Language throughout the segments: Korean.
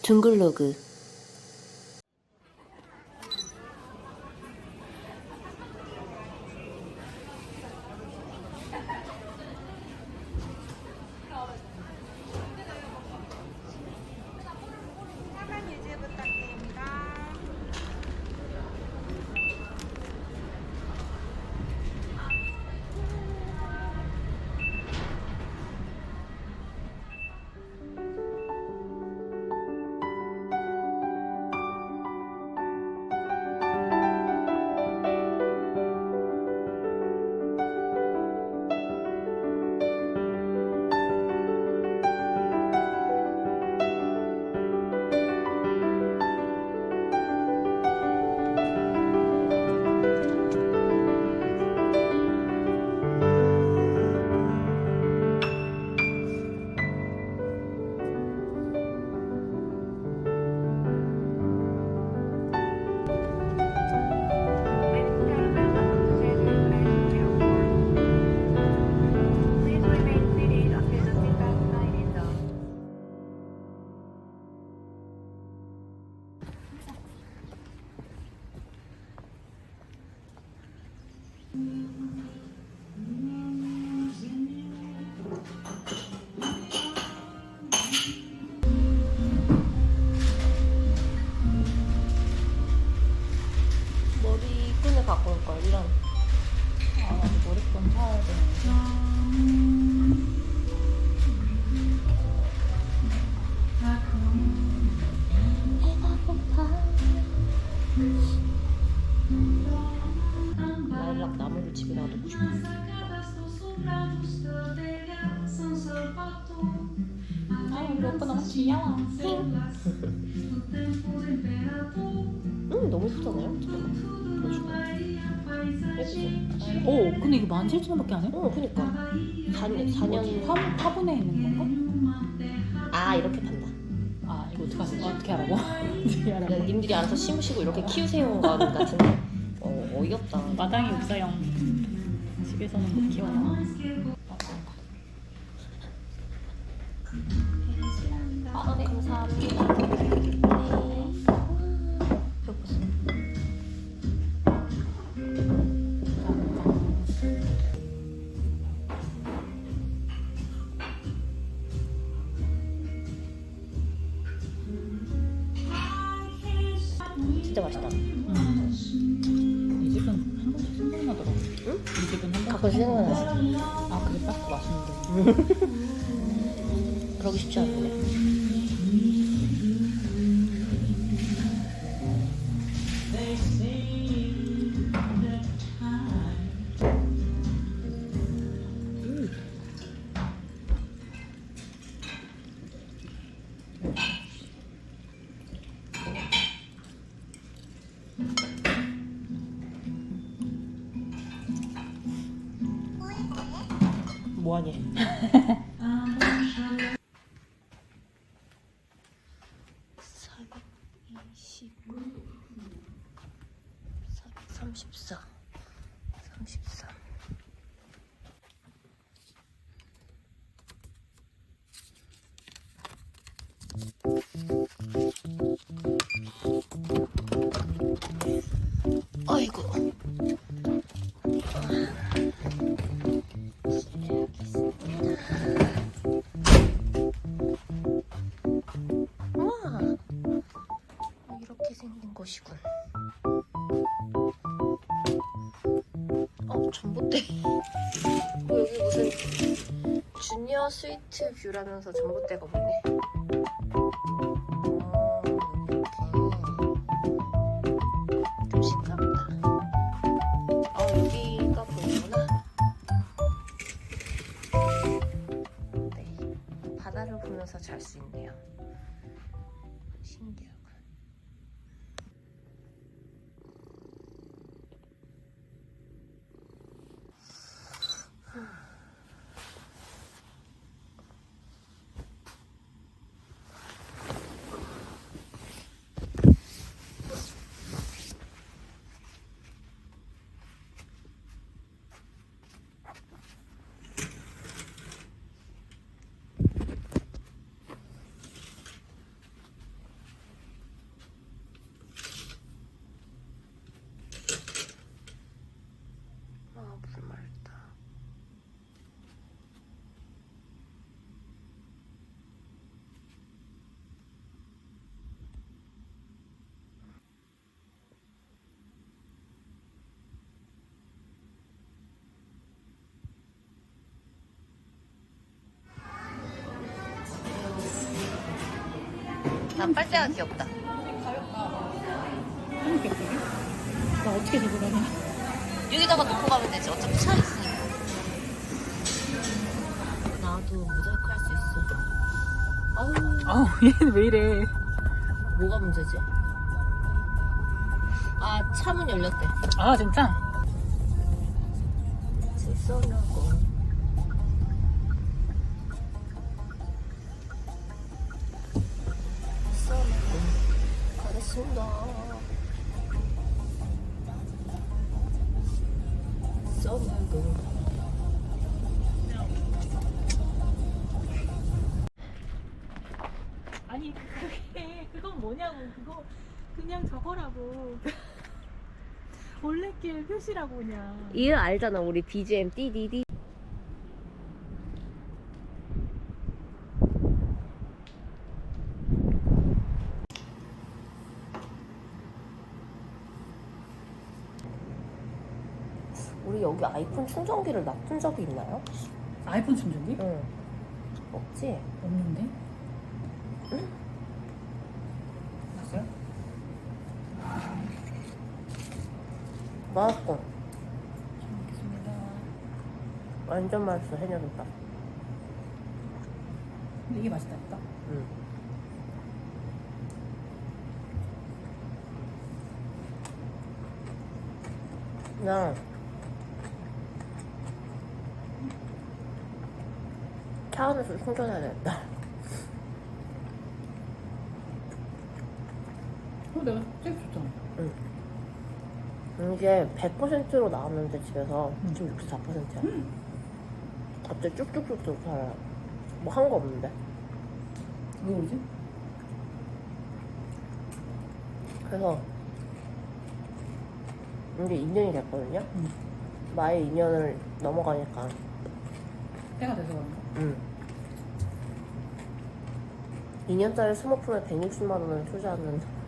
둥글로그. 화면 유지 부탁드립니다. 머리끈을 갖고 올 걸, 이런. 아, 나도 머리끈 사야 되는데. 라일락 나무를 집에 놔두고 싶어. 아, 우리 오빠 너무 귀여워. 너무 예쁘잖아요? 잠깐만. 보여줄까? 예쁘지? 오, 근데 이거 17,000원밖에 안 해? 그니까. 4년. 화분에 있는 건가? 아, 이렇게 판다. 아, 이거 어떻게 하라고? 어떻게 하라고? 그냥 님들이 알아서 심으시고 이렇게 키우세요 같은데. 어이없다. 마당이 없어요. 집에서는 못 키워요. 네, 감사합니다. 네. 배고팠어. 진짜 맛있다. 이 집은 한 번씩 생각나더라고. 응? 이 집은 한 번씩 가끔씩 생각나지. 아, 그게 딱 맛있는데. 그러기 쉽지 않은데. 뭐하니? 434, 33. 아이고. 와, 이렇게 생긴 것이군. 전봇대. 여기 무슨 주니어 스위트 뷰라면서 전봇대가 보이네. 이렇게 좀 신기하다. 여기가 보이구나. 네, 바다를 보면서 잘 수 있네요. 신기하고. 나 빨대가 귀엽다. 한국 예쁘게? 나 어떻게 들고 가냐? 여기다가 놓고 가면 되지. 어차피 차 있으니까. 나도 모자이크 할 수 있어. 아우, 얘는 왜 이래? 뭐가 문제지? 아, 차문 열렸대. 아, 진짜? 쏘려고. 쏘려고. 가겠습니다. 쏘려고. 아니, 그건 뭐냐고. 그거 그냥 저거라고. 올레길 표시라고 그냥. 이거 알잖아, 우리 BGM 띠디디. 우리 여기 아이폰 충전기를 놔둔 적이 있나요? 아이폰 충전기? 응. 없지? 없는데? 났어요? 맛있어. 잘 먹겠습니다. 완전 맛있어, 해녀김밥. 근데 이게 맛있다니까? 응. 그냥 차 안에서 충전해야 되겠다. 내가 제일 좋잖아. 이게 100%로 나왔는데 집에서 응. 지금 64%야. 갑자기 쭉쭉쭉쭉 살아요. 뭐 한 거 없는데. 왜 그러지? 그래서 이제 2년이 됐거든요. 응. 마의 2년을 넘어가니까. 때가 돼서 그런가? 2년짜리 스마트폰에 160만 원을 투자하는.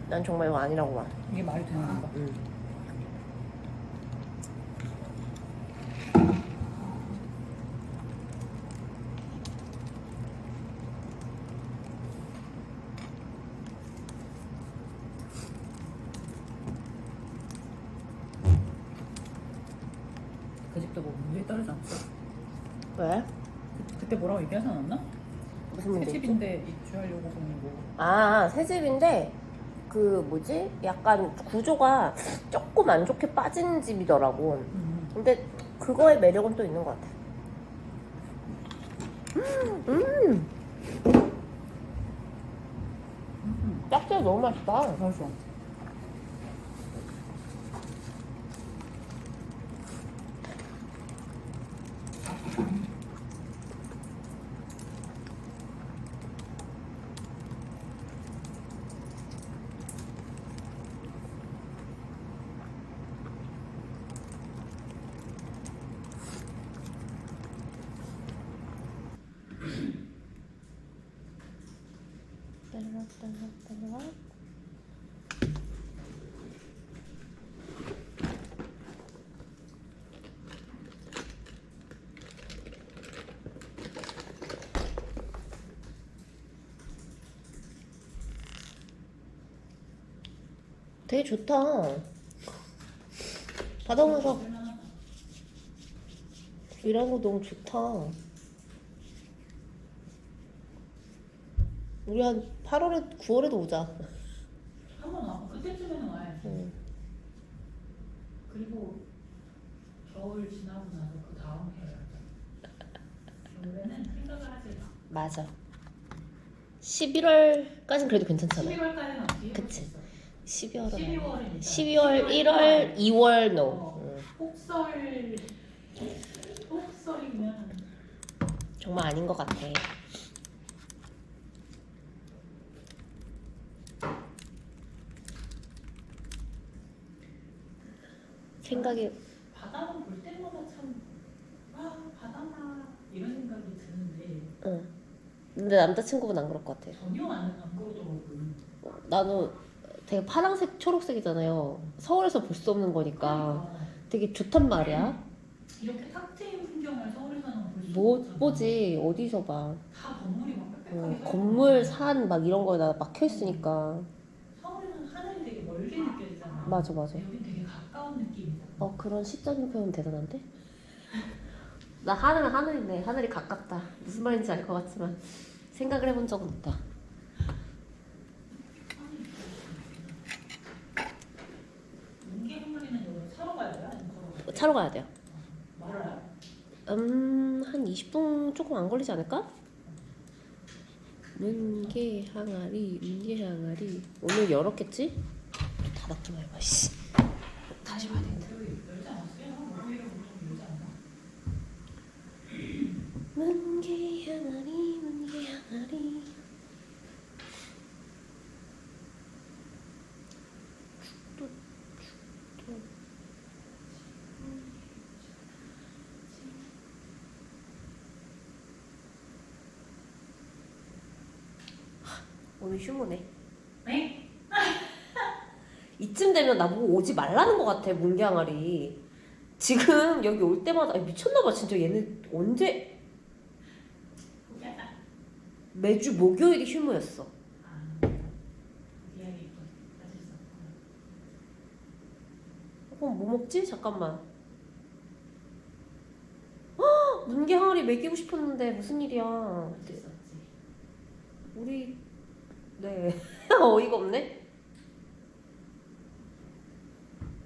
난 정말 이거 아니라고 봐. 이게 말이 되는 건가? 응. 그 집도 뭐 문제 따르지 않았어? 왜? 그때 뭐라고 얘기하지 않았나? 무슨 새 문제 있지? 집인데 입주하려고 하는 거. 아, 새 집인데 그 뭐지? 약간 구조가 조금 안 좋게 빠진 집이더라고. 근데 그거의 매력은 또 있는 것 같아. 짝지가 너무 맛있다. 맛있어. 되게 좋다. 바다 오면서 일하는 거 너무 좋다. 우리 한 8월에 9월에도 오자. 한번 와. 그때쯤에는 와야지. 응. 그리고 겨울 지나고 나서 그 다음 해야 겨울에는 생각을 하지 마. 맞아. 11월까지는 그래도 괜찮잖아. 11월까지는 어떻게 그치. 12월은 12월이니까. 12월, 1월, 2월 노. 응. 폭설이면 정말 아닌 것 같아. 생각이 바다만 볼 때마다 참 바다나 이런 생각이 드는데 응. 근데 남자친구분 안 그럴 것 같아. 전혀 안 그러더라고요. 나는 되게 파란색, 초록색이잖아요. 서울에서 볼 수 없는 거니까 되게 좋단 말이야. 이렇게 탁 트인 풍경을 서울에서는 볼 수 못 없잖아. 보지. 어디서 봐. 다 건물이 막 건물, 산 막 이런 거에다 막혀 있으니까. 서울은 하늘이 되게 멀게 느껴지잖아. 맞아. 여긴 되게 가까운 느낌이잖아. 그런 시적인 표현 대단한데? 나 하늘은 하늘이네. 하늘이 가깝다. 무슨 말인지 알 것 같지만 생각을 해본 적은 없다. 뭉게 한 마리는 여기 차로 가야 돼요? 아니면 걸어가야 돼요? 차로 가야 돼요. 멀어요? 한 20분 조금 안 걸리지 않을까? 문게 항아리 오늘 열었겠지? 또 닫았구나 이거 씨. 다시 봐야 되겠다. 열지 않았어요? 목요일에 보통 열지 않나? 문게 항아리 오늘 휴무네. 네? 이쯤 되면 나보고 오지 말라는 것 같아 문경아리. 지금 여기 올 때마다 미쳤나봐 진짜. 얘는 언제 매주 목요일이 휴무였어. 이야기 가질 수 없구나. 그럼 뭐 먹지? 잠깐만. 헉! 문게 항아리 먹이고 싶었는데 무슨 일이야. 어쩔 수 없지. 우리 네 어이가 없네.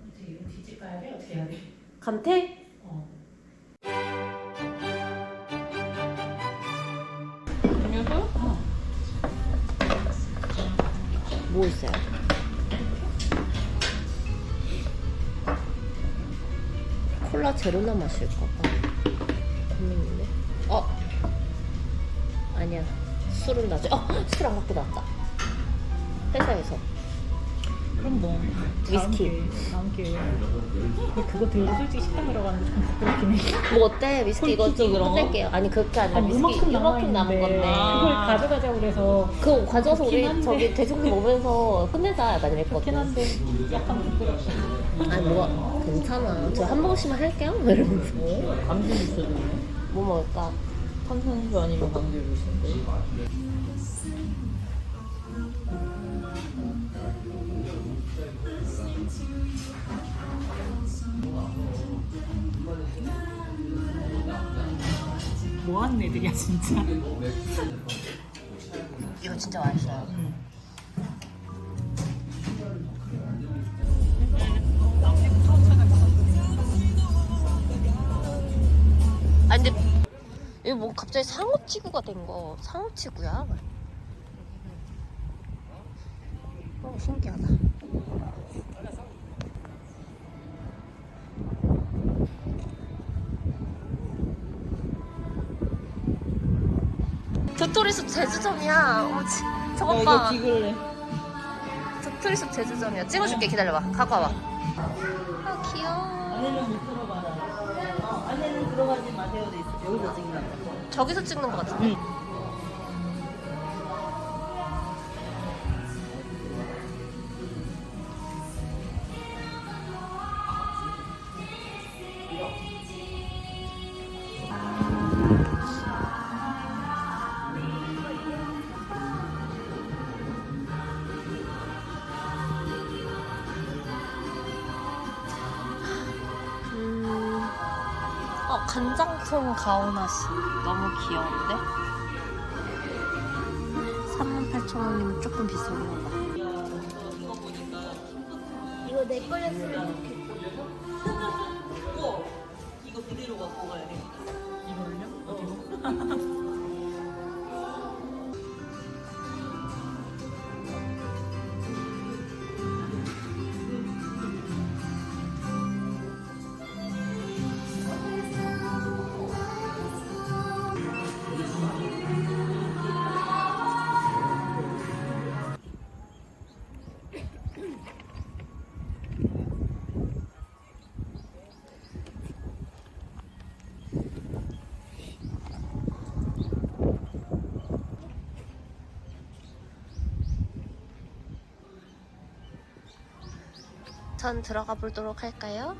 어떻게 이거 뒤집 가야 돼? 어떻게 해야 돼? 간태? 음료수? 뭐 있어요? 콜라 제로나 마실까 봐 고민이네. 아니야. 술은 나중에. 술 안 갖고 나왔다. 회사에서. 그럼 뭐 위스키. 다음 기회에 그거 들고 솔직히 식당 들어가는 게 좀 부끄럽긴 해. 뭐 어때? 위스키 이거 좀 그런 거? 끝낼게요. 아니 그렇게 아니라 위스키 이만큼 남은 건데. 그걸 가져가자고 그래서 그거 가져와서 우리 그렇긴 한데. 저기 대중들 오면서 끝내자 약간 그렇긴 이랬거든. 한데 약간 부끄럽다. 아니 뭐가 괜찮아. 저 한 번씩만 할게요. 이러면서. 감기 주스도 뭐 먹을까? 탄산수 아니면 감기 주스인데. 뭐하는 애들이야 진짜. 이거 진짜 맛있어요. 아 근데 이거 뭐 갑자기 상어치구가 된 거. 상어치구야? 신기하다. 도토리숲 제주점이야. 저것 봐. 비글래. 도토리숲 제주점이야. 찍어줄게. 기다려봐. 갖고 와봐. 아 귀여워. 안에는 못 들어가라. 안에는 들어가지 마세요. 돼 있어. 여기서 찍는다. 저기서 찍는 거 같은데. 간장통 가오나시 너무 귀여운데? 38,000원이면 조금 비싸긴 하다. 이거 내 거였으면 좋겠다. 이거 그대로 갖고 가야 돼. 전 들어가 보도록 할까요?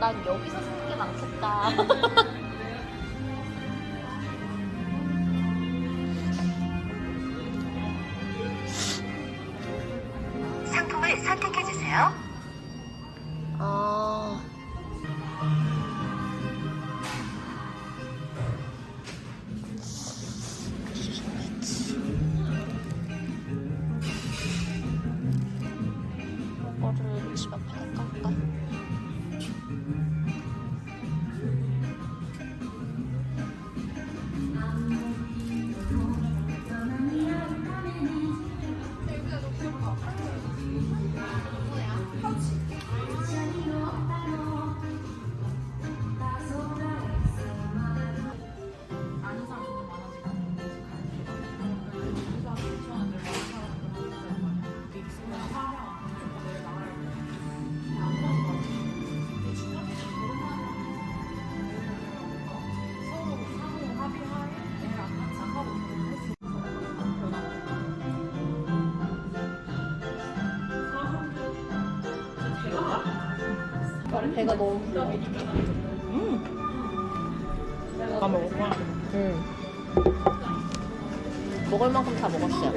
난 여기서 사는 게 많겠다. 상품을 선택해주세요. 아. 이거를 집 앞에 깔까? 배가 너무 불러. 다 먹었구나. 응. 먹을 만큼 다 먹었어요.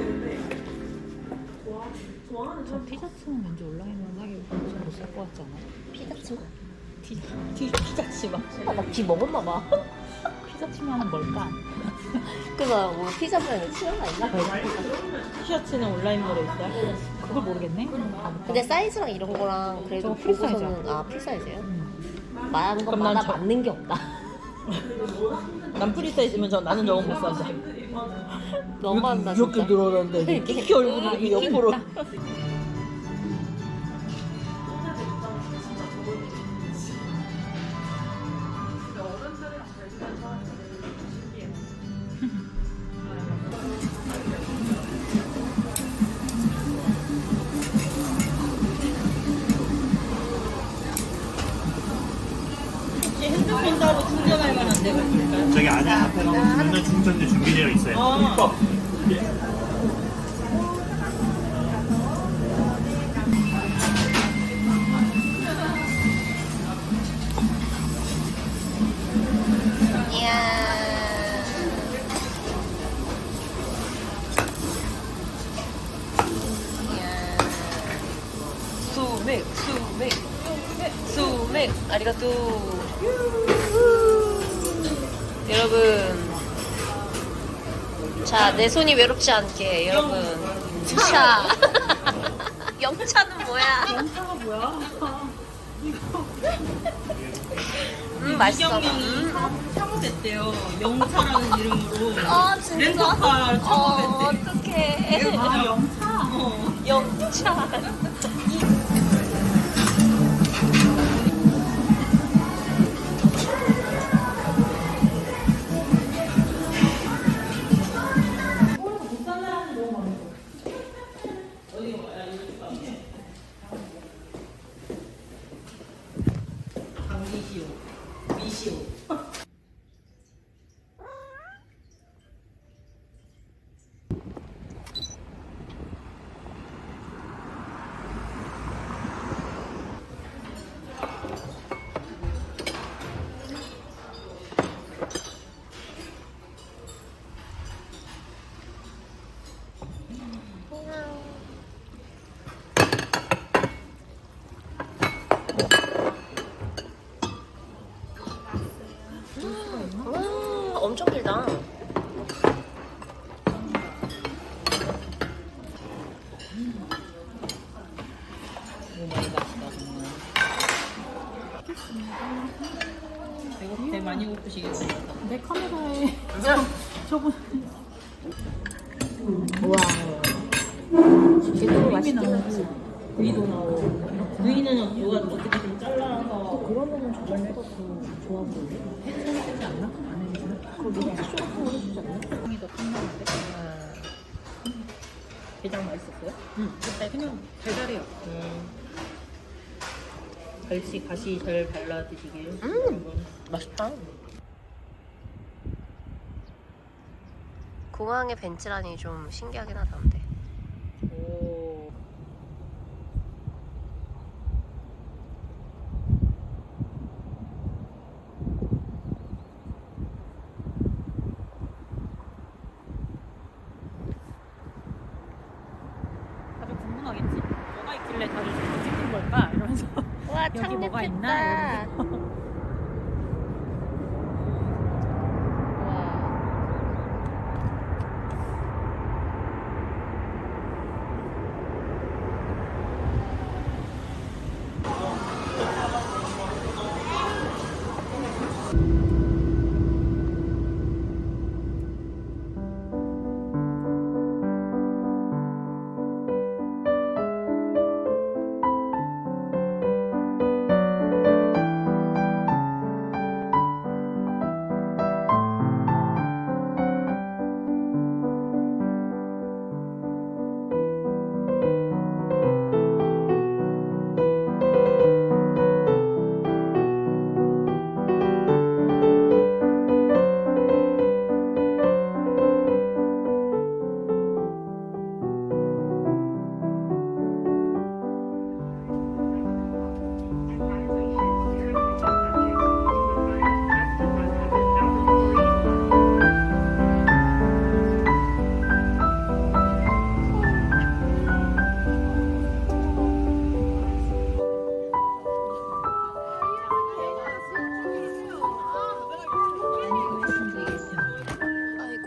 저 피자츠는 왠지 온라인으로 사기 좀 못살 것 같지 않아요? 피자치. 피자치마. 막 뒤 먹었나 봐. 피자치마는 뭘까? 그래서 뭐 피자 모양의 치마가 있나? 티셔츠는 온라인으로 있어요? 그걸 모르겠네. 근데 사이즈랑 이런 거랑 그래도 저거 풀 사이즈야. 보고서는 풀 사이즈예요? 말한 그럼 것마다 난 저- 맞는 게 없다. 난 프리사이즈면 나는 저거 못 사죠. 너무한다 이렇게 진짜. 늘어났는데 이렇게 얼굴이 이렇게 옆으로. 핸드폰 따로 충전할 만한 데가 있을까요? 저기 안에 앞에 가면 충전기 준비되어 있어요. 아. 수맥 아리가또. 여러분, 자, 내 손이 외롭지 않게 여러분. 자, 영차는 뭐야? 영차가 뭐야? 맛있어. 이경영이 창업했대요. 영차라는 이름으로. 아 진짜? 렌터카를 창업했대. 어떡해. 아 영차. 영차. 강미시오, 미시오. 엄청 길다. 너무 많이 마시다 정말. 배 많이 고프시겠어요. 내 카메라에 저분 우와. 지금 이미 나오고 위도 나오고. 위는 누가 어떻게 좀 잘라서. 그러면은 저번보다 더 좋아 보이네. 해주지 않나? 안 해주나? 그거 미리 쇼핑 해주지 않나? 향이 더 탐나는데? 게장 맛있었어요? 그냥 달달해요. 가시 잘 발라 드시길. 맛있다. 공항의 벤츠라니 좀 신기하긴 하다 근데. 오. 뭐가 있길래 다들 저렇게 찍는 걸까? 이러면서 와, 여기 뭐가 있나? 이러면서.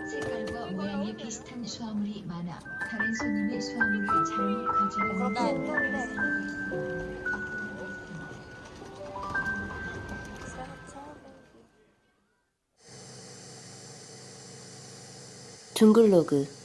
색깔과 모양이 비슷한 수화물이 많아 다른 손님의 수화물을 잘못 가져가는 경우가 둥글로그